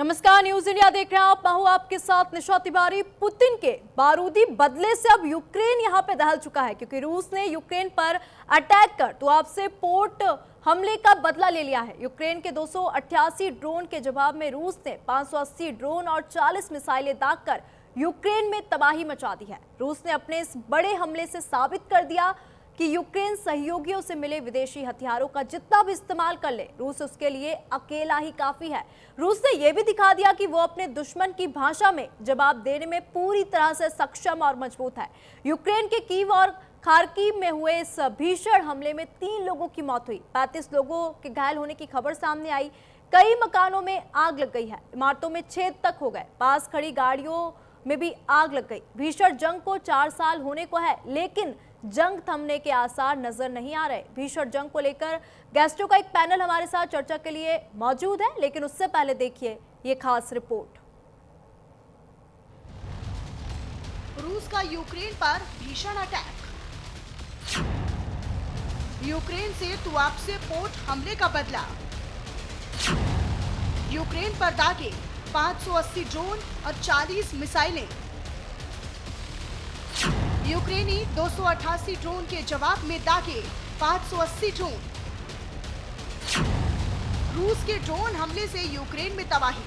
नमस्कार, news India देख रहे हैं आप। मैं हूं आपके साथ निशा तिवारी। पुतिन के बारूदी बदले से अब यूक्रेन यहां पे दहल चुका है, क्योंकि रूस ने यूक्रेन पर अटैक कर तुआब से पोर्ट हमले का बदला ले लिया है। यूक्रेन के 288 ड्रोन के जवाब में रूस ने 580 ड्रोन और 40 मिसाइलें दागकर यूक्रेन में तबाही मचा दी है। रूस ने अपने इस बड़े हमले से साबित कर दिया कि यूक्रेन सहयोगियों से मिले विदेशी हथियारों का जितना भी इस्तेमाल कर ले, रूस उसके लिए अकेला ही काफी है। रूस ने यह भी दिखा दिया कि वो अपने दुश्मन की भाषा में जवाब देने में पूरी तरह से सक्षम और मजबूत है। यूक्रेन के कीव और खार्किव में हुए इस भीषण हमले में 3 लोगों की मौत हुई, 35 लोगों के घायल होने की खबर सामने आई। कई मकानों में आग लग गई है, इमारतों में छेद तक हो गए, पास खड़ी गाड़ियों में भी आग लग गई। भीषण जंग को 4 साल होने को है, लेकिन जंग थमने के आसार नजर नहीं आ रहे। भीषण जंग को लेकर गेस्टों का एक पैनल हमारे साथ चर्चा के लिए मौजूद है, लेकिन उससे पहले देखिए ये खास रिपोर्ट। रूस का यूक्रेन पर भीषण अटैक। यूक्रेन से तुआब से पोर्ट हमले का बदला। यूक्रेन पर दागे 580 ड्रोन और 40 मिसाइलें। यूक्रेनी 288 ड्रोन के जवाब में दागे 580 ड्रोन। रूस के ड्रोन हमले से यूक्रेन में तबाही।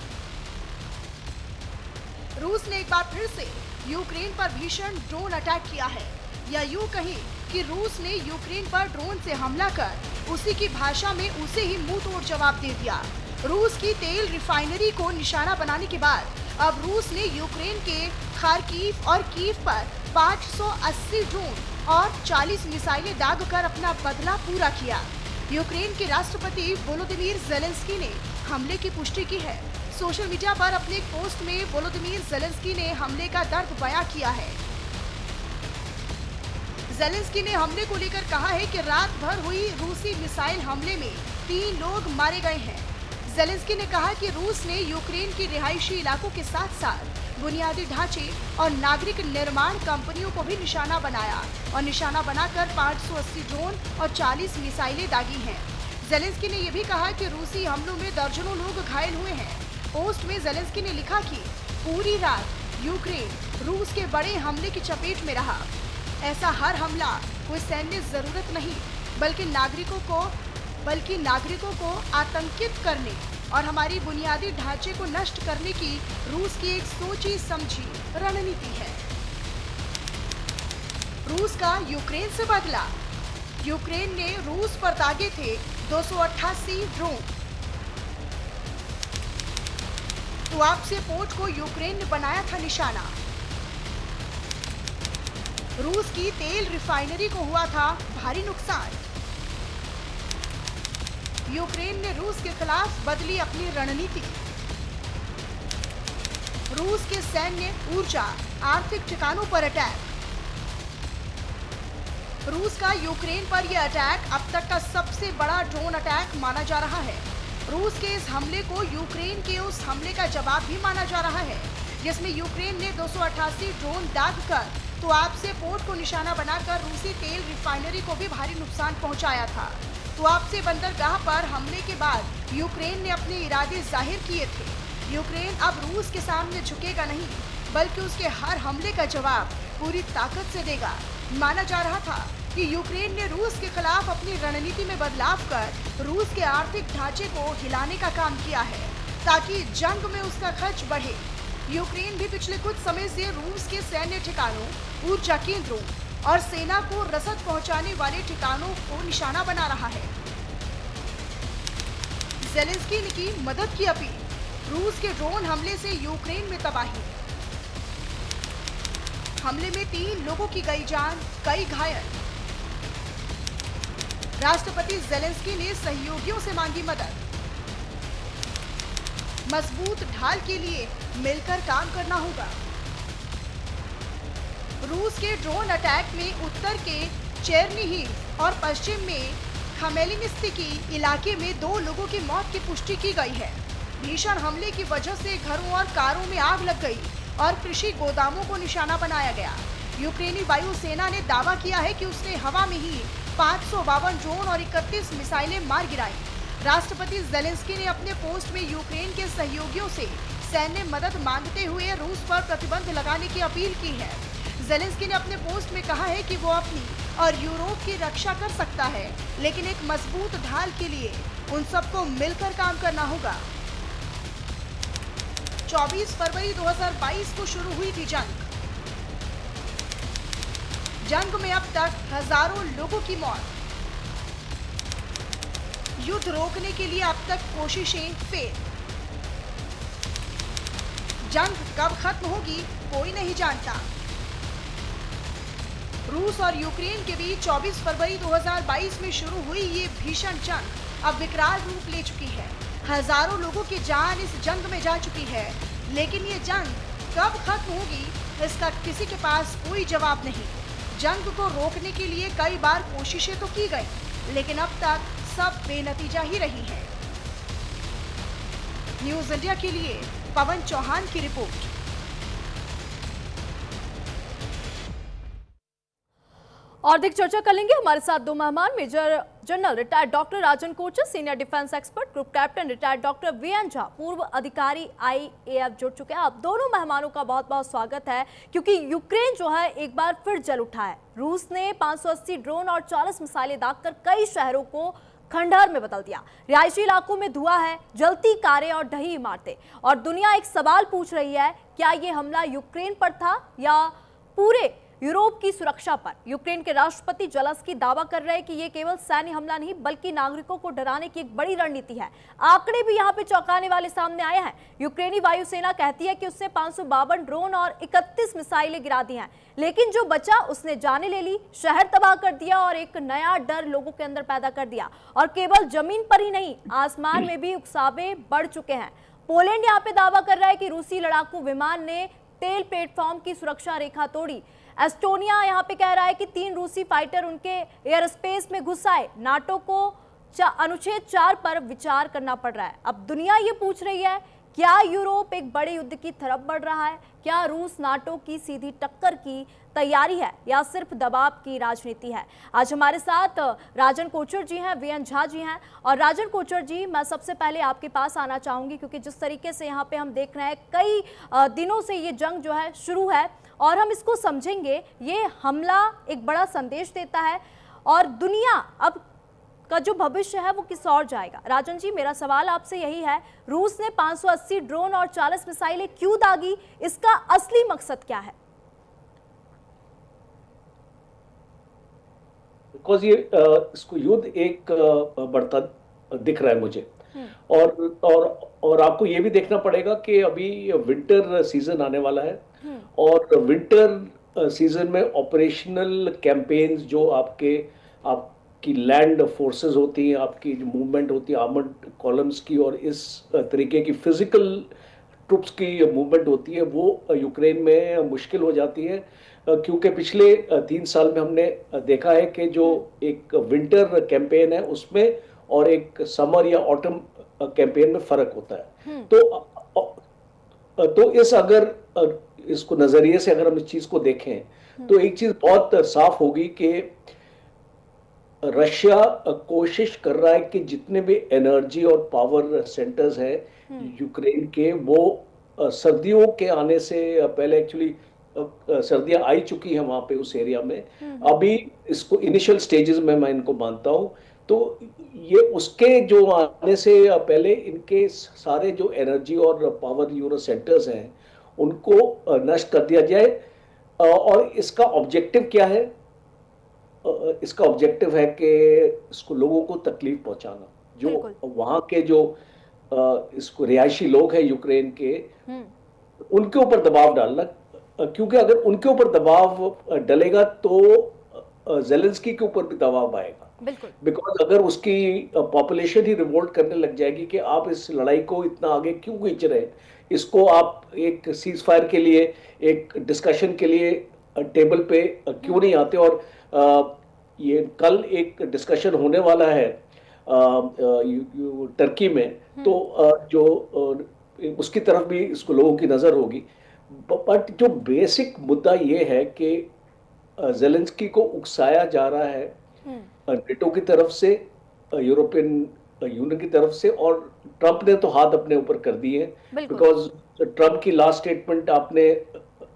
रूस ने एक बार फिर से यूक्रेन पर भीषण ड्रोन अटैक किया है, या यूं कहें कि रूस ने यूक्रेन पर ड्रोन से हमला कर उसी की भाषा में उसे ही मुंह तोड़ जवाब दे दिया। रूस की तेल रिफाइनरी को निशाना बनाने के बाद अब रूस ने यूक्रेन के खार्किव और कीव पर 580 ड्रोन और 40 मिसाइलें दागकर अपना बदला पूरा किया। यूक्रेन के राष्ट्रपति वोलोदिमीर ज़ेलेंस्की ने हमले की पुष्टि की है। सोशल मीडिया पर अपने एक पोस्ट में वोलोदिमीर ज़ेलेंस्की ने हमले का दर्द बयां किया है। ज़ेलेंस्की ने हमले को लेकर कहा है कि रात भर हुई रूसी मिसाइल हमले में 3 लोग मारे गए हैं। ज़ेलेंस्की ने कहा कि रूस ने यूक्रेन की रिहायशी इलाकों के साथ साथ बुनियादी ढांचे और नागरिक निर्माण कंपनियों को भी निशाना बनाया और निशाना बनाकर 580 ड्रोन और 40 मिसाइलें दागी हैं। ज़ेलेंस्की ने यह भी कहा कि रूसी हमलों में दर्जनों लोग घायल हुए हैं। पोस्ट में ज़ेलेंस्की ने लिखा कि पूरी रात यूक्रेन रूस के बड़े हमले की चपेट में रहा। ऐसा हर हमला कोई सैन्य जरूरत नहीं, बल्कि नागरिकों को आतंकित करने और हमारी बुनियादी ढांचे को नष्ट करने की रूस की एक सोची समझी रणनीति है। रूस का यूक्रेन से बदला। यूक्रेन ने रूस पर दागे थे 288 ड्रोन। तुआब से पोर्ट को यूक्रेन ने बनाया था निशाना। रूस की तेल रिफाइनरी को हुआ था भारी नुकसान। यूक्रेन ने रूस के खिलाफ बदली अपनी रणनीति। रूस के सैन्य, ऊर्जा, आर्थिक ठिकानों पर अटैक। रूस का यूक्रेन पर यह अटैक अब तक का सबसे बड़ा ड्रोन अटैक माना जा रहा है। रूस के इस हमले को यूक्रेन के उस हमले का जवाब भी माना जा रहा है, जिसमें यूक्रेन ने 288 ड्रोन दागकर तुआब से पोर्ट को निशाना बनाकर रूसी तेल रिफाइनरी को भी भारी नुकसान पहुंचाया था। तुआब से बंदरगाह पर हमले के बाद यूक्रेन ने अपने इरादे जाहिर किए थे। यूक्रेन अब रूस के सामने झुकेगा नहीं, बल्कि उसके हर हमले का जवाब पूरी ताकत से देगा। माना जा रहा था कि यूक्रेन ने रूस के खिलाफ अपनी रणनीति में बदलाव कर रूस के आर्थिक ढांचे को हिलाने का काम किया है, ताकि जंग में उसका खर्च बढ़े। यूक्रेन भी पिछले कुछ समय से रूस के सैन्य ठिकानों, ऊर्जा केंद्रों और सेना को रसद पहुंचाने वाले ठिकानों को निशाना बना रहा है। ज़ेलेंस्की ने की मदद की अपील। रूस के ड्रोन हमले से यूक्रेन में तबाही। हमले में 3 लोगों की गई जान, कई घायल। राष्ट्रपति ज़ेलेंस्की ने सहयोगियों से मांगी मदद। मजबूत ढाल के लिए मिलकर काम करना होगा। रूस के ड्रोन अटैक में उत्तर के चेरनिहिव और पश्चिम में खमेलिनिस्की इलाके में 2 लोगों की मौत की पुष्टि की गई है। भीषण हमले की वजह से घरों और कारों में आग लग गई और कृषि गोदामों को निशाना बनाया गया। यूक्रेनी वायुसेना ने दावा किया है कि उसने हवा में ही 552 ड्रोन और 31 मिसाइलें मार गिराई। राष्ट्रपति जेलेंस्की ने अपने पोस्ट में यूक्रेन के सहयोगियों से सैन्य मदद मांगते हुए रूस पर प्रतिबंध लगाने की अपील की है। जेलेंस्की ने अपने पोस्ट में कहा है कि वो अपनी और यूरोप की रक्षा कर सकता है, लेकिन एक मजबूत ढाल के लिए उन सबको मिलकर काम करना होगा। 24 फरवरी 2022 को शुरू हुई थी जंग में अब तक हजारों लोगों की मौत। युद्ध रोकने के लिए अब तक कोशिशें फेल। जंग कब खत्म होगी कोई नहीं जानता। रूस और यूक्रेन के बीच 24 फरवरी 2022 में शुरू हुई ये भीषण जंग अब विकराल रूप ले चुकी है। हजारों लोगों की जान इस जंग में जा चुकी है, लेकिन ये जंग कब खत्म होगी इसका किसी के पास कोई जवाब नहीं। जंग को रोकने के लिए कई बार कोशिशें तो की गई, लेकिन अब तक सब बेनतीजा ही रही है। न्यूज़ इंडिया के लिए पवन चौहान की रिपोर्ट। और अधिक चर्चा कर लेंगे। हमारे साथ दो मेहमान, major general retired doctor Rajan Kochar, senior defence expert, group captain retired doctor VN Jha, पूर्व अधिकारी आईएएफ जुड़ चुके हैं। आप दोनों मेहमानों का बहुत बहुत स्वागत है, क्योंकि यूक्रेन जो है एक बार फिर जल उठा है। रूस ने 580 ड्रोन और 40 मिसाइलें दागकर कई शहरों को खंडहर में बदल दिया। रिहायशी इलाकों में धुआं है, जलती कारें और ढही इमारतें। और दुनिया एक सवाल पूछ रही है, क्या ये हमला यूक्रेन पर था या पूरे यूरोप की सुरक्षा पर? यूक्रेन के राष्ट्रपति जेलेंस्की दावा कर रहे हैं कि ये केवल सैन्य हमला नहीं बल्कि नागरिकों को डराने की एक बड़ी रणनीति है। आंकड़े भी यहाँ पे चौंकाने वाले सामने आए हैं। यूक्रेनी वायुसेना कहती है कि उसने 552 ड्रोन और 31 मिसाइलें गिरा दी हैं, लेकिन जो बचा उसने जाने ले ली, शहर तबाह कर दिया और एक नया डर लोगों के अंदर पैदा कर दिया। और केवल जमीन पर ही नहीं, आसमान में भी उकसावे बढ़ चुके हैं। पोलैंड यहाँ पे दावा कर रहा है कि रूसी लड़ाकू विमान ने तेल प्लेटफॉर्म की सुरक्षा रेखा तोड़ी। एस्टोनिया यहाँ पे कह रहा है कि 3 रूसी फाइटर उनके एयर स्पेस में घुस आए। नाटो को अनुच्छेद 4 पर विचार करना पड़ रहा है। अब दुनिया ये पूछ रही है, क्या यूरोप एक बड़े युद्ध की तरफ बढ़ रहा है? क्या रूस नाटो की सीधी टक्कर की तैयारी है या सिर्फ दबाव की राजनीति है? आज हमारे साथ राजन कोचर जी हैं, वीएन झा जी हैं। और राजन कोचर जी, मैं सबसे पहले आपके पास आना चाहूंगी, क्योंकि जिस तरीके से यहाँ पे हम देख रहे हैं कई दिनों से ये जंग जो है शुरू है और हम इसको समझेंगे, ये हमला एक बड़ा संदेश देता है और दुनिया अब का जो भविष्य है वो किस ओर जाएगा। राजन जी, मेरा सवाल आपसे यही है, रूस ने 580 ड्रोन और 40 मिसाइलें क्यों दागी? इसका असली मकसद क्या है? बिकॉज ये इसको युद्ध एक बढ़ता दिख रहा है मुझे। और आपको ये भी देखना पड़ेगा कि अभी विंटर सीजन आने वाला है और विंटर सीजन में ऑपरेशनल कैंपेन्स जो आपकी लैंड फोर्सेस होती हैं, आपकी जो मूवमेंट होती है आर्मर्ड कॉलम्स की और इस तरीके की फिजिकल ट्रुप्स की मूवमेंट होती है, वो यूक्रेन में मुश्किल हो जाती है। क्योंकि पिछले 3 साल में हमने देखा है कि जो एक विंटर कैंपेन है उसमें और एक समर या ऑटम कैंपेन में फर्क होता है। तो अगर इसको नजरिए से अगर हम इस चीज को देखें तो एक चीज बहुत साफ होगी कि रशिया कोशिश कर रहा है कि जितने भी एनर्जी और पावर सेंटर्स हैं यूक्रेन के, वो सर्दियों के आने से पहले, एक्चुअली सर्दियां आई चुकी हैं वहां पे उस एरिया में, अभी इसको इनिशियल स्टेजेस में मैं इनको मानता हूं। तो ये उसके जो आने से पहले इनके सारे जो एनर्जी और पावर यूरो सेंटर्स हैं उनको नष्ट कर दिया जाए। और इसका ऑब्जेक्टिव क्या है? इसका ऑब्जेक्टिव है कि इसको लोगों को तकलीफ पहुंचाना, जो वहां के जो इसको रिहायशी लोग हैं यूक्रेन के, उनके ऊपर दबाव डालना। क्योंकि अगर उनके ऊपर दबाव डलेगा तो जेलेंस्की के ऊपर भी दबाव आएगा। बिकॉज अगर उसकी पॉपुलेशन ही रिवोल्ट करने लग जाएगी कि आप इस लड़ाई को इतना आगे क्यों खींच रहे हैं, इसको आप एक सीज फायर के लिए, एक डिस्कशन के लिए टेबल पे क्यों नहीं आते। और ये कल एक डिस्कशन होने वाला है टर्की में, तो जो उसकी तरफ भी इसको लोगों की नजर होगी। बट जो बेसिक मुद्दा ये है कि जेलेंस्की को उकसाया जा रहा है नेटो की तरफ से, यूरोपियन यूनियन की तरफ से, और ट्रंप ने तो हाथ अपने ऊपर कर दिए हैं, बिल्कुल। बिकॉज ट्रंप की लास्ट स्टेटमेंट आपने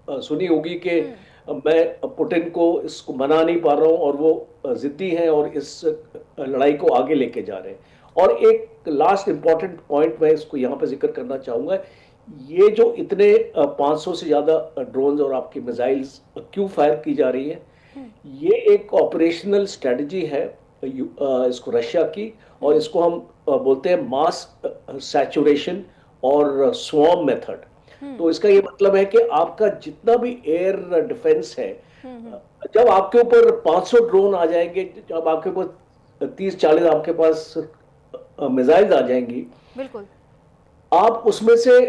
सुनी होगी कि मैं पुतिन को इसको मना नहीं पा रहा हूं, और वो जिद्दी हैं और इस लड़ाई को आगे लेके जा रहे हैं। और एक लास्ट इंपॉर्टेंट पॉइंट मैं इसको यहाँ पे जिक्र करना चाहूंगा, ये जो इतने 500 से ज्यादा ड्रोन्स और आपकी मिसाइल्स क्यों फायर की जा रही है, ये एक ऑपरेशनल स्ट्रेटजी है इसको रशिया की, और इसको हम बोलते हैं मास सैचुरेशन और स्वॉर्म मेथड। तो इसका ये मतलब है कि आपका जितना भी एयर डिफेंस है, जब आपके ऊपर 500 ड्रोन आ जाएंगे, जब आपके ऊपर 30-40 आपके पास मिसाइल्स आ जाएंगी, बिल्कुल, आप उसमें से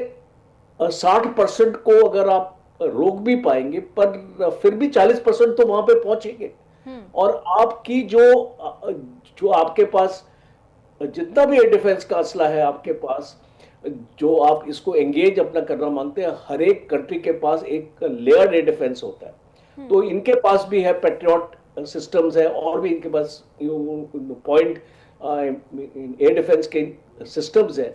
60% को अगर आप रोक भी पाएंगे, पर फिर भी 40% तो वहां पे पहुंचेंगे। और आपकी जो आपके पास जितना भी एयर डिफेंस का असला है आपके पास, जो आप इसको एंगेज अपना करना मांगते हैं, हर एक कंट्री के पास एक लेयर्ड एयर डिफेंस होता है। तो इनके पास भी है, पैट्रियट सिस्टम्स है, और भी इनके पास पॉइंट एयर डिफेंस के सिस्टम्स है।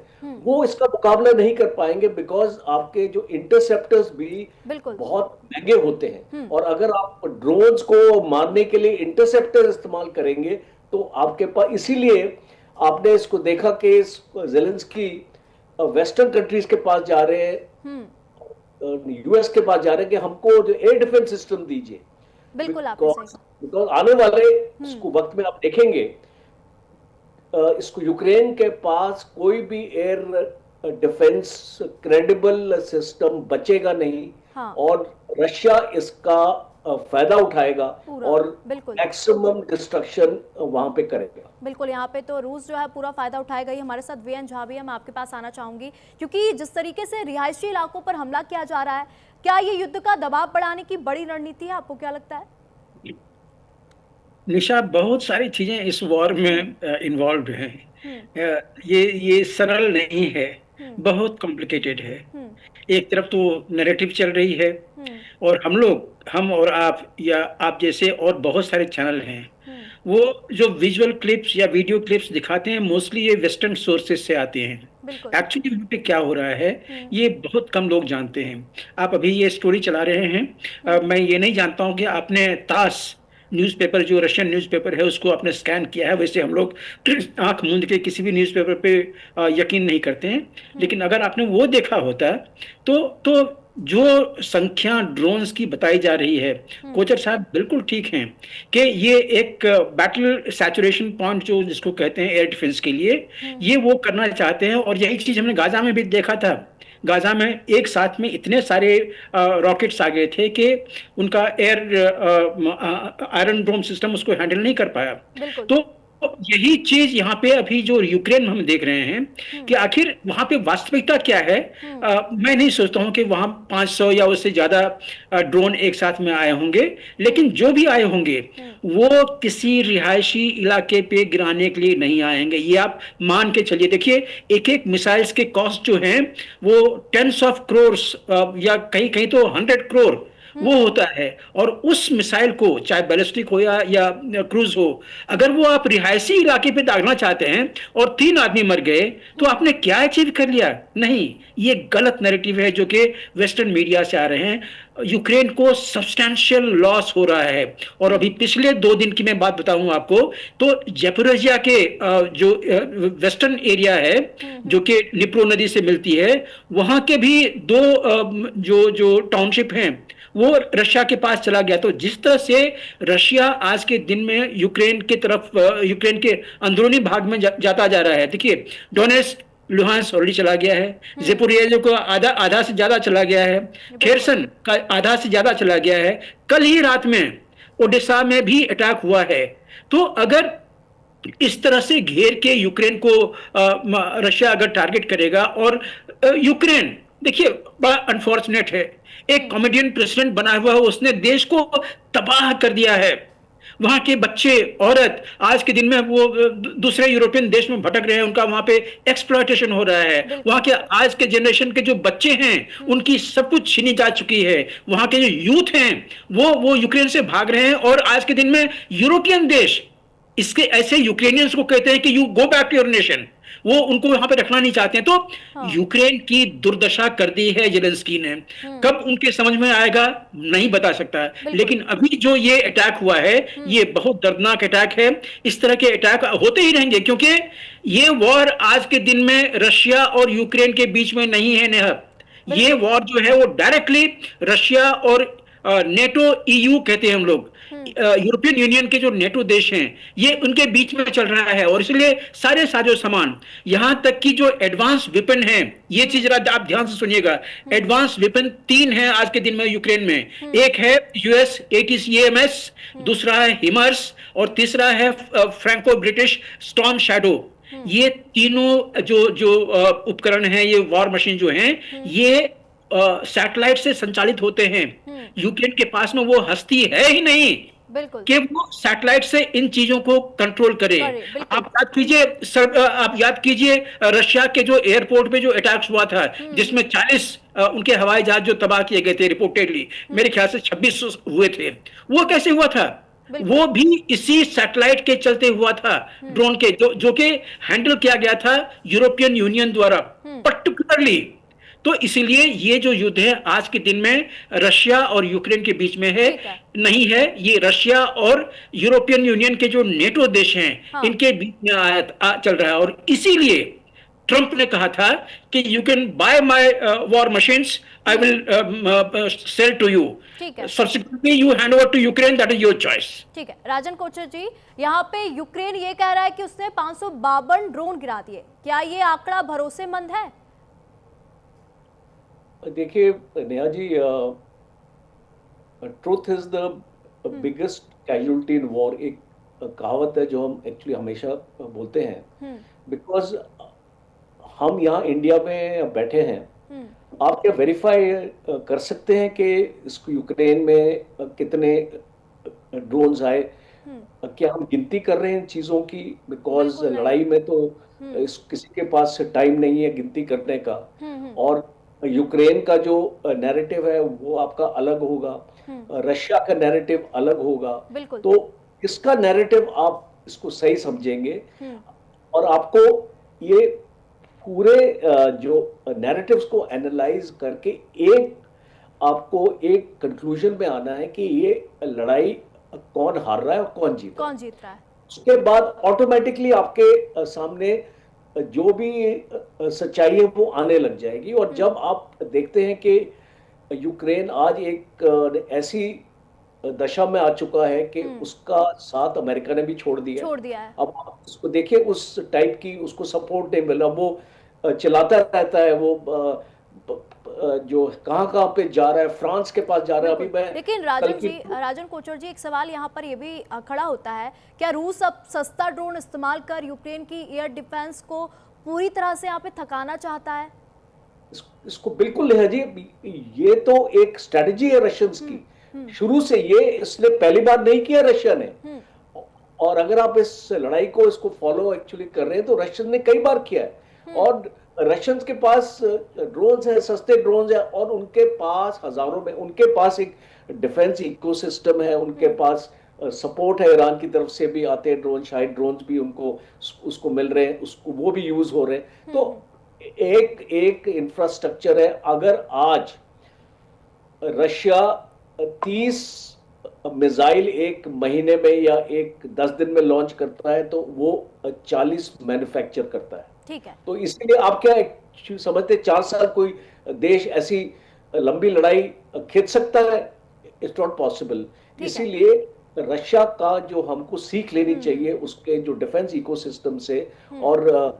वो इसका मुकाबला नहीं कर पाएंगे, बिकॉज आपके जो इंटरसेप्टर्स भी बहुत महंगे होते हैं, और अगर आप ड्रोन्स को मारने के लिए इंटरसेप्टर इस्तेमाल करेंगे तो आपके पास, इसीलिए आपने इसको देखा कि ज़ेलेंस्की वेस्टर्न कंट्रीज के पास जा रहे हैं, यूएस के पास जा रहे हैं कि हमको जो एयर डिफेंस सिस्टम दीजिए। बिल्कुल, आपने सही कहा। बिकॉज आने वाले इसको वक्त में आप देखेंगे, इसको यूक्रेन के पास कोई भी एयर डिफेंस क्रेडिबल सिस्टम बचेगा नहीं। हाँ। और रशिया इसका फायदा उठाएगा और मैक्सिमम डिस्ट्रक्शन वहां पे करेगा। बिल्कुल, यहाँ पे तो रूस जो है पूरा फायदा उठाएगा ही। हमारे साथ वीएन झा भी है, मैं आपके पास आना चाहूंगी, क्योंकि जिस तरीके से रिहायशी इलाकों पर हमला किया जा रहा है, क्या ये युद्ध का दबाव बढ़ाने की बड़ी रणनीति है? आपको क्या लगता है? निशा, बहुत सारी चीजें इस वॉर में इन्वॉल्व हैं। ये सरल नहीं है, बहुत कॉम्प्लिकेटेड है। एक तरफ तो नैरेटिव चल रही है, और हम और आप या आप जैसे और बहुत सारे चैनल हैं, वो जो विजुअल क्लिप्स या वीडियो क्लिप्स दिखाते हैं, मोस्टली ये वेस्टर्न सोर्सेज से आते हैं। एक्चुअली वहाँ पे क्या हो रहा है ये बहुत कम लोग जानते हैं। आप अभी ये स्टोरी चला रहे हैं, मैं ये नहीं जानता हूँ कि आपने तास न्यूज़पेपर, जो रशियन न्यूज़पेपर है, उसको आपने स्कैन किया है। वैसे हम लोग आंख मूंद के किसी भी न्यूज़पेपर पे यकीन नहीं करते हैं, लेकिन अगर आपने वो देखा होता तो जो संख्या ड्रोन्स की बताई जा रही है, कोचर साहब बिल्कुल ठीक हैं कि ये एक बैटल सैचुरेशन पॉइंट जो जिसको कहते हैं एयर डिफेंस के लिए, ये वो करना चाहते हैं। और यही चीज हमने गाजा में भी देखा था। गाजा में एक साथ में इतने सारे रॉकेट्स आ गए थे कि उनका आयरन डोम सिस्टम उसको हैंडल नहीं कर पाया। तो यही चीज यहाँ पे अभी जो यूक्रेन में हम देख रहे हैं कि आखिर वहां पे वास्तविकता क्या है। मैं नहीं सोचता हूँ कि वहां 500 या उससे ज्यादा ड्रोन एक साथ में आए होंगे, लेकिन जो भी आए होंगे वो किसी रिहायशी इलाके पे गिराने के लिए नहीं आएंगे, ये आप मान के चलिए। देखिए, एक एक मिसाइल्स के कॉस्ट जो हैं वो 10s of crores या कहीं कहीं तो 100 करोड़ वो होता है। और उस मिसाइल को, चाहे बैलिस्टिक हो या क्रूज हो, अगर वो आप रिहायशी इलाके पे दागना चाहते हैं और 3 आदमी मर गए तो आपने क्या अचीव कर लिया? नहीं, ये गलत नैरेटिव है जो कि वेस्टर्न मीडिया से आ रहे हैं। यूक्रेन को सब्सटैंशियल लॉस हो रहा है। और अभी पिछले 2 दिन की मैं बात बताऊं आपको, तो ज़ेपोरिज़िया के जो वेस्टर्न एरिया है जो कि निप्रो नदी से मिलती है, वहां के भी 2 जो टाउनशिप हैं वो रशिया के पास चला गया। तो जिस तरह से रशिया आज के दिन में यूक्रेन के तरफ, यूक्रेन के अंदरूनी भाग में जाता जा रहा है। देखिए, डोनेट्स्क, लुहांस्क ऑलरेडी चला गया है, ज़ेपोरिज़िया को आधा से ज्यादा चला गया है, खेरसन का आधा से ज्यादा चला गया है। कल ही रात में ओडेसा में भी अटैक हुआ है। तो अगर इस तरह से घेर के यूक्रेन को रशिया अगर टारगेट करेगा, और यूक्रेन देखिए बड़ा अनफॉर्चुनेट है, एक कॉमेडियन प्रेसिडेंट बना हुआ है, उसने देश को तबाह कर दिया है। वहां के बच्चे, औरत आज के दिन में वो दूसरे यूरोपियन देश में भटक रहे हैं, उनका वहां पे एक्सप्लॉयटेशन हो रहा है। वहां के आज के जनरेशन के जो बच्चे हैं उनकी सब कुछ छीनी जा चुकी है। वहां के जो यूथ हैं वो यूक्रेन से भाग रहे हैं। और आज के दिन में यूरोपियन देश इसके ऐसे यूक्रेनियंस को कहते हैं कि you go back to your nation, वो उनको वहां पे रखना नहीं चाहते हैं। तो हाँ। यूक्रेन की दुर्दशा कर दी है जेलेंस्की ने। कब उनके समझ में आएगा नहीं बता सकता, लेकिन अभी जो ये अटैक हुआ है ये बहुत दर्दनाक अटैक है। इस तरह के अटैक होते ही रहेंगे, क्योंकि ये वॉर आज के दिन में रशिया और यूक्रेन के बीच में नहीं है नेहा। ये वॉर जो है वो डायरेक्टली रशिया और नेटो, ईयू कहते हैं हम लोग, यूरोपियन यूनियन के जो नेटो देश हैं, ये उनके बीच में चल रहा है। और इसलिए सारे साजो सामान, यहां तक कि जो एडवांस वेपन है, ये चीज आप ध्यान से सुनिएगा, एडवांस वेपन 3 हैं आज के दिन में यूक्रेन में। एक है यूएस ATACMS, दूसरा है हिमर्स और तीसरा है फ्रैंको ब्रिटिश स्टॉर्म शैडो। ये तीनों जो उपकरण हैं, ये वॉर मशीन जो हैं, ये सैटेलाइट से संचालित होते हैं। यूक्रेन के पास में वो हस्ती है ही नहीं बिल्कुल कि वो सैटेलाइट से इन चीजों को कंट्रोल करे। आप याद कीजिए रशिया के जो एयरपोर्ट पे जो अटैक्स हुआ था, जिसमें 40 उनके हवाई जहाज जो तबाह किए गए थे रिपोर्टेडली, मेरे ख्याल से 26 हुए थे। वो कैसे हुआ था? वो भी इसी सैटेलाइट के चलते हुआ था, ड्रोन के, जो कि हैंडल किया गया था यूरोपियन यूनियन द्वारा पर्टिकुलरली। तो इसीलिए ये जो युद्ध है आज के दिन में रशिया और यूक्रेन के बीच में है, नहीं है, ये रशिया और यूरोपियन यूनियन के जो नेटो देश हैं, इनके बीच में चल रहा है। और इसीलिए ट्रंप ने कहा था कि you can buy my war machines, I will sell to you, subsequently you hand over to Ukraine, that is your choice. ठीक है राजन कोचर जी, यहाँ पे यूक्रेन ये कह रहा है कि उसने 552 ड्रोन गिरा दिए, क्या ये आंकड़ा भरोसेमंद है? देखिए Neha ji, truth is the biggest casualty in war, एक कहावत है जो हम एक्चुअली हमेशा बोलते हैं, बिकॉज हम यहाँ इंडिया में बैठे हैं। आप क्या वेरीफाई कर सकते हैं कि इसको यूक्रेन में कितने ड्रोन्स आए? क्या हम गिनती कर रहे हैं इन चीजों की? बिकॉज लड़ाई में तो किसी के पास टाइम नहीं है गिनती करने का। और यूक्रेन का जो नैरेटिव है वो आपका अलग होगा, रशिया का नैरेटिव अलग होगा। तो इसका नैरेटिव आप इसको सही समझेंगे और आपको ये पूरे जो नैरेटिव्स को एनालाइज करके आपको एक कंक्लूजन में आना है कि ये लड़ाई कौन हार रहा है और कौन जीत रहा है। उसके बाद ऑटोमेटिकली आपके सामने जो भी सच्चाई है वो आने लग जाएगी। और जब आप देखते हैं कि यूक्रेन आज एक ऐसी दशा में आ चुका है कि उसका साथ अमेरिका ने भी छोड़ दिया है। अब आप उसको देखिए, उस टाइप की उसको सपोर्ट नहीं मिला, वो चलाता रहता है, वो जो कहां पे जा रहा है, फ्रांस के पास जा रहा है। अभी मैं लेकिन राजन कोचर जी, एक सवाल यहाँ पर ये भी खड़ा होता है, क्या रूस अब सस्ता ड्रोन इस्तेमाल कर यूक्रेन की एयर डिफेंस को पूरी तरह से यहाँ पे थकाना चाहता है? इसको बिल्कुल नहीं है जी, ये तो एक स्ट्रेटजी है रशियंस की शुरू से। ये इसने पहली बार नहीं किया रशिया ने, और अगर आप इस लड़ाई को इसको फॉलो एक्चुअली कर रहे हैं तो रशियन ने कई बार किया है। और रशियंस के पास ड्रोन्स हैं, सस्ते ड्रोन्स हैं, और उनके पास हजारों में, उनके पास एक डिफेंस इकोसिस्टम है, उनके पास सपोर्ट है, ईरान की तरफ से भी आते हैं ड्रोन, शायद ड्रोन्स भी उनको उसको मिल रहे हैं, उसको वो भी यूज हो रहे हैं। तो एक इंफ्रास्ट्रक्चर है। अगर आज रशिया 30 मिसाइल एक महीने में या 10 दिन में लॉन्च करता है तो वो 40 मैन्युफैक्चर करता है। ठीक है। तो इसलिए आप क्या समझते, 4 साल कोई देश ऐसी लंबी लड़ाई खींच सकता है? It's not possible. इसीलिए रशिया का जो हमको सीख लेनी चाहिए उसके जो डिफेंस इकोसिस्टम से, और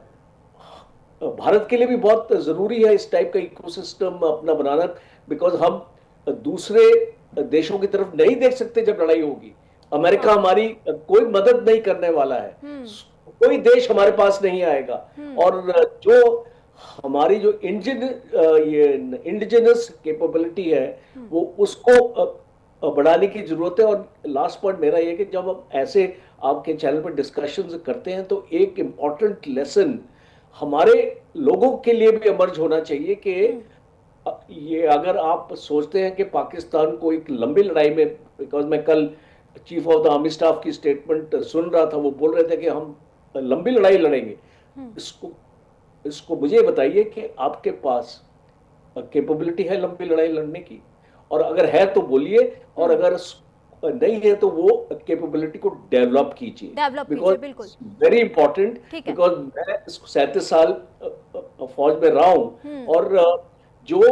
भारत के लिए भी बहुत जरूरी है इस टाइप का इकोसिस्टम अपना बनाना, बिकॉज हम दूसरे देशों की तरफ नहीं देख सकते जब लड़ाई होगी। अमेरिका हमारी कोई मदद नहीं करने वाला है, कोई देश हमारे पास नहीं आएगा, और जो हमारी जो इंडिजिनस कैपेबिलिटी है वो उसको बढ़ाने की जरूरत है। और लास्ट पॉइंट मेरा ये कि जब हम ऐसे आपके चैनल पर डिस्कशंस करते हैं तो एक इम्पॉर्टेंट लेसन हमारे लोगों के लिए भी इमर्ज होना चाहिए कि ये अगर आप सोचते हैं कि पाकिस्तान को एक लंबी लड़ाई में, बिकॉज मैं कल chief of the army staff की स्टेटमेंट सुन रहा था, वो बोल रहे थे कि हम लंबी लड़ाई लड़ेंगे। इसको मुझे बताइए कि आपके पास कैपेबिलिटी है लंबी लड़ाई लड़ने की, और अगर है तो बोलिए, और अगर नहीं है तो वो कैपेबिलिटी को डेवलप कीजिए, बिकॉज वेरी इंपॉर्टेंट। बिकॉज मैं 37 साल फौज में रहा हूं, और जो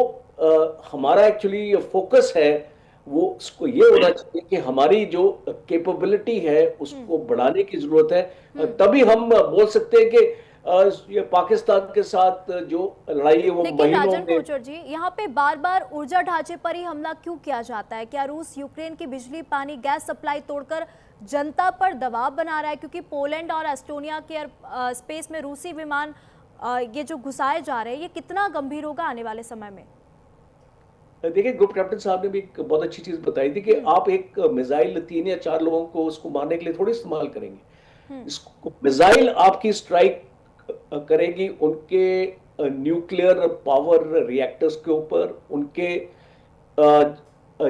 हमारा एक्चुअली फोकस है वो उसको ये होना चाहिए कि हमारी जो कैपेबिलिटी है उसको बढ़ाने की जरूरत है। तभी हम बोल सकते हैं कि ये पाकिस्तान के साथ जो लड़ाई है वो लेकिन राजन कोचर जी, यहाँ पे बार बार ऊर्जा ढांचे पर ही हमला क्यों किया जाता है? क्या रूस यूक्रेन की बिजली, पानी, गैस सप्लाई तोड़कर जनता पर दबाव बना रहा है? क्योंकि पोलैंड और एस्टोनिया के स्पेस में रूसी विमान ये जो घुसाए जा रहे हैं, ये कितना गंभीर होगा आने वाले समय में? देखिए, ग्रुप कैप्टन साहब ने भी एक बहुत अच्छी चीज बताई थी कि आप एक मिसाइल 3 या 4 लोगों को उसको मारने के लिए थोड़ी इस्तेमाल करेंगे। इसको मिसाइल आपकी स्ट्राइक करेगी उनके न्यूक्लियर पावर रिएक्टर्स के ऊपर, उनके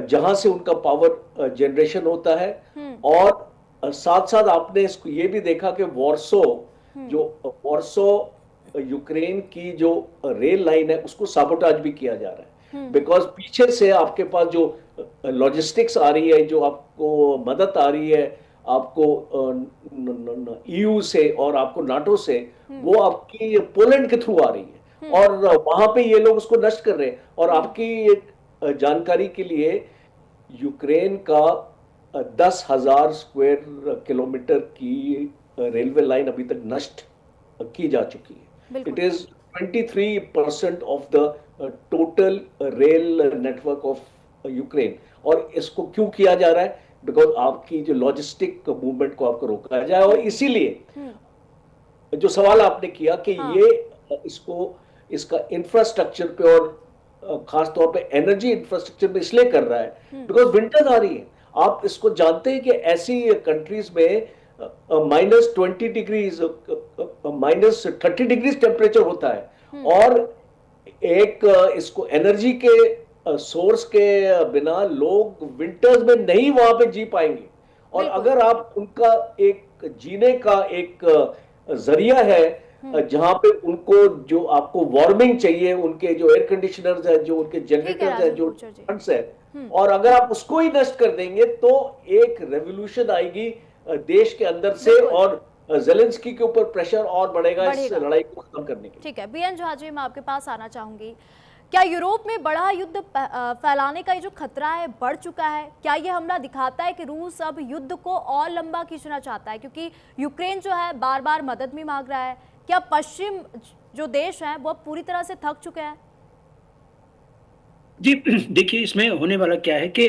जहां से उनका पावर जनरेशन होता है, और साथ साथ आपने इसको ये भी देखा कि वॉर्सो यूक्रेन की जो रेल लाइन है उसको साबोटाज भी किया जा रहा है, बिकॉज पीछे से आपके पास जो लॉजिस्टिक्स आ रही है, जो आपको मदद आ रही है, आपको ईयू से और आपको नाटो से, वो आपकी पोलैंड के थ्रू आ रही है, और वहां पे ये लोग उसको नष्ट कर रहे हैं। और आपकी जानकारी के लिए यूक्रेन का 10,000 स्क्वायर किलोमीटर की रेलवे लाइन अभी तक नष्ट की जा चुकी है। It is 23% of the total rail network of Ukraine. और इसको क्यों किया जा रहा है? बिकॉज आपकी जो लॉजिस्टिक मूवमेंट को आपको रोका जाए, और इसीलिए जो सवाल आपने किया कि ये इसका इंफ्रास्ट्रक्चर पे और खास तौर पे एनर्जी इंफ्रास्ट्रक्चर में इसलिए कर रहा है बिकॉज विंटर्स आ रही है। आप इसको जानते हैं कि ऐसी कंट्रीज में -20 डिग्रीज, -30 डिग्रीज टेम्परेचर होता है, और एक इसको एनर्जी के सोर्स के बिना लोग विंटर्स में नहीं वहां पे जी पाएंगे। और अगर आप उनका एक जीने का एक जरिया है जहां पे उनको जो आपको वार्मिंग चाहिए, उनके जो एयर कंडीशनर्स है, जो उनके जनरेटर्स है, जो फंड्स है, और अगर आप उसको ही नष्ट कर देंगे तो एक रेवोल्यूशन आएगी देश के अंदर से, और ज़ेलेंस्की के ऊपर प्रेशर और बढ़ेगा इस लड़ाई को खत्म करने के लिए। ठीक है, बीएन झा जी, मैं आपके पास आना चाहूंगी। क्या यूरोप में बड़ा युद्ध फैलाने का ये जो खतरा है बढ़ चुका है? क्या ये हमला दिखाता है कि रूस अब युद्ध को और लंबा खींचना चाहता है, क्योंकि यूक्रेन जो है बार बार मदद भी मांग रहा है? क्या पश्चिम जो देश है वो पूरी तरह से थक चुके हैं? जी देखिए, इसमें होने वाला क्या है कि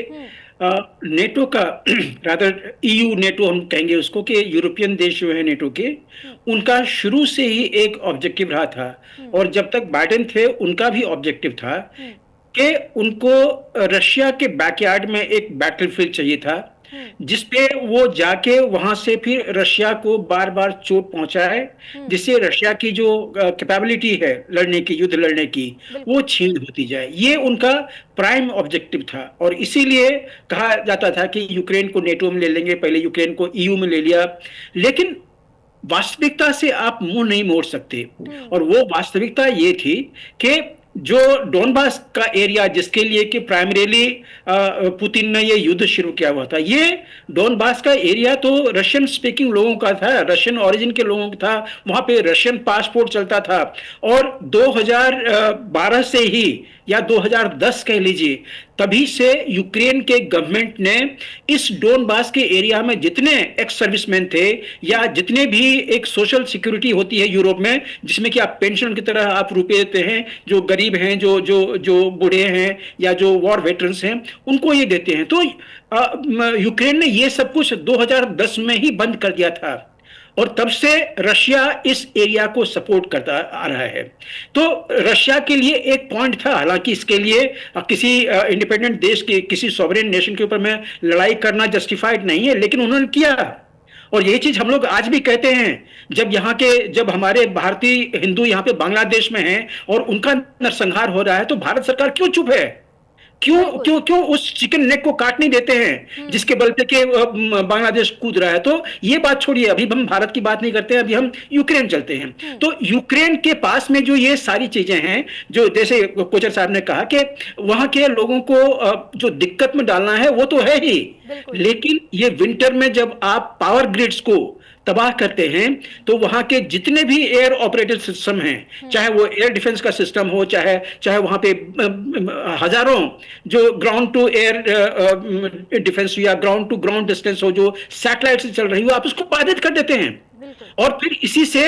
नेटो का रादर ईयू नेटो हम कहेंगे उसको, कि यूरोपियन देश जो है नेटो के, उनका शुरू से ही एक ऑब्जेक्टिव रहा था, और जब तक बाइडेन थे उनका भी ऑब्जेक्टिव था कि उनको रशिया के बैकयार्ड में एक बैटलफील्ड चाहिए था, जिसपे वो जाके वहां से फिर रशिया को बार बार चोट पहुंचाए, जिससे रशिया की जो कैपेबिलिटी है लड़ने की, युद्ध लड़ने की, वो छीन होती जाए। ये उनका प्राइम ऑब्जेक्टिव था, और इसीलिए कहा जाता था कि यूक्रेन को नेटो में ले लेंगे, पहले यूक्रेन को ईयू में ले लिया। लेकिन वास्तविकता से आप मुंह नहीं मोड़ सकते, और वो वास्तविकता ये थी कि जो डोनबास का एरिया, जिसके लिए कि प्राइमरीली पुतिन ने ये युद्ध शुरू किया हुआ था, ये डोनबास का एरिया तो रशियन स्पीकिंग लोगों का था, रशियन ओरिजिन के लोगों का था, वहां पे रशियन पासपोर्ट चलता था। और 2012 से ही, या 2010 कह लीजिए, तभी से यूक्रेन के गवर्नमेंट ने इस डोनबास के एरिया में जितने एक्स सर्विसमैन थे, या जितने भी एक सोशल सिक्योरिटी होती है यूरोप में, जिसमें कि आप पेंशन की तरह आप रुपए देते हैं, जो गरीब हैं, जो बूढ़े हैं, या जो वॉर वेटरन्स हैं, उनको ये देते हैं। तो यूक्रेन ने ये सब कुछ 2010 में ही बंद कर दिया था, और तब से रशिया इस एरिया को सपोर्ट करता आ रहा है। तो रशिया के लिए एक पॉइंट था, हालांकि इसके लिए किसी इंडिपेंडेंट देश के, किसी सॉवरेन नेशन के ऊपर में लड़ाई करना जस्टिफाइड नहीं है, लेकिन उन्होंने किया। और यही चीज हम लोग आज भी कहते हैं, जब हमारे भारतीय हिंदू यहाँ पे बांग्लादेश में हैं और उनका नरसंहार हो रहा है, तो भारत सरकार क्यों चुप है? क्यों क्यों क्यों उस चिकन नेक को काट नहीं देते हैं जिसके बल पे के बांग्लादेश कूद रहा है। तो ये बात छोड़िए, अभी हम भारत की बात नहीं करते हैं, अभी हम यूक्रेन चलते हैं। तो यूक्रेन के पास में जो ये सारी चीजें हैं, जो जैसे कोचर साहब ने कहा कि वहां के लोगों को जो दिक्कत में डालना है वो तो है ही, लेकिन ये विंटर में जब आप पावर ग्रिड्स को तबाह करते हैं तो वहां के जितने भी एयर ऑपरेटेड सिस्टम हैं, चाहे वो एयर डिफेंस का सिस्टम हो, चाहे वहां पे हजारों जो ग्राउंड टू एयर डिफेंस या ग्राउंड टू ग्राउंड डिस्टेंस हो, जो सैटेलाइट से चल रही हो, आप उसको बाधित कर देते हैं। और फिर इसी से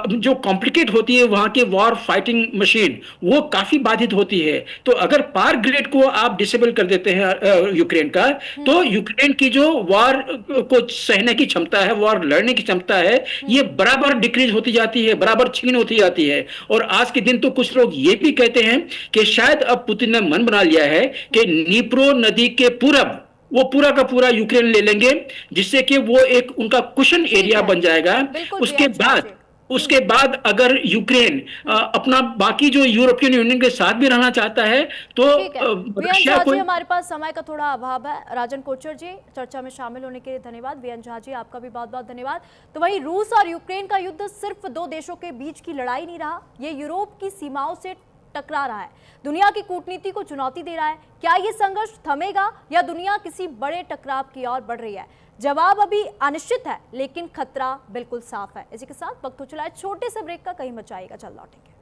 जो कॉम्प्लिकेट होती है वहां के वॉर फाइटिंग मशीन, वो काफी बाधित होती है। तो अगर पावर ग्रिड को आप डिसेबल कर देते हैं यूक्रेन का, तो यूक्रेन की जो वॉर को सहने की क्षमता है, वॉर लड़ने की क्षमता है, ये बराबर डिक्रीज होती जाती है, बराबर छीन होती जाती है। और आज के दिन तो कुछ लोग ये भी कहते हैं कि शायद अब पुतिन ने मन बना लिया है कि नीप्रो नदी के पूरब वो पूरा का पूरा यूक्रेन ले लेंगे, जिससे कि वो एक उनका कुशन एरिया बन जाएगा। उसके बाद अगर यूक्रेन अपना बाकी जो यूरोपियन यूनियन के साथ भी रहना चाहता है तो रशिया को। हमारे पास समय का थोड़ा अभाव है। राजन कोचर जी, चर्चा में शामिल होने के लिए धन्यवाद। वीएन झा जी, आपका भी बहुत बहुत धन्यवाद। तो वहीं रूस और यूक्रेन का युद्ध सिर्फ दो देशों के बीच की लड़ाई नहीं रहा, ये यूरोप की सीमाओं से टकरा रहा है, दुनिया की कूटनीति को चुनौती दे रहा है। क्या ये संघर्ष थमेगा या दुनिया किसी बड़े टकराव की ओर बढ़ रही है? जवाब अभी अनिश्चित है, लेकिन खतरा बिल्कुल साफ है। इसी के साथ वक्त हो चला है छोटे से ब्रेक का, कहीं मत जाइएगा, चल लौटेंगे।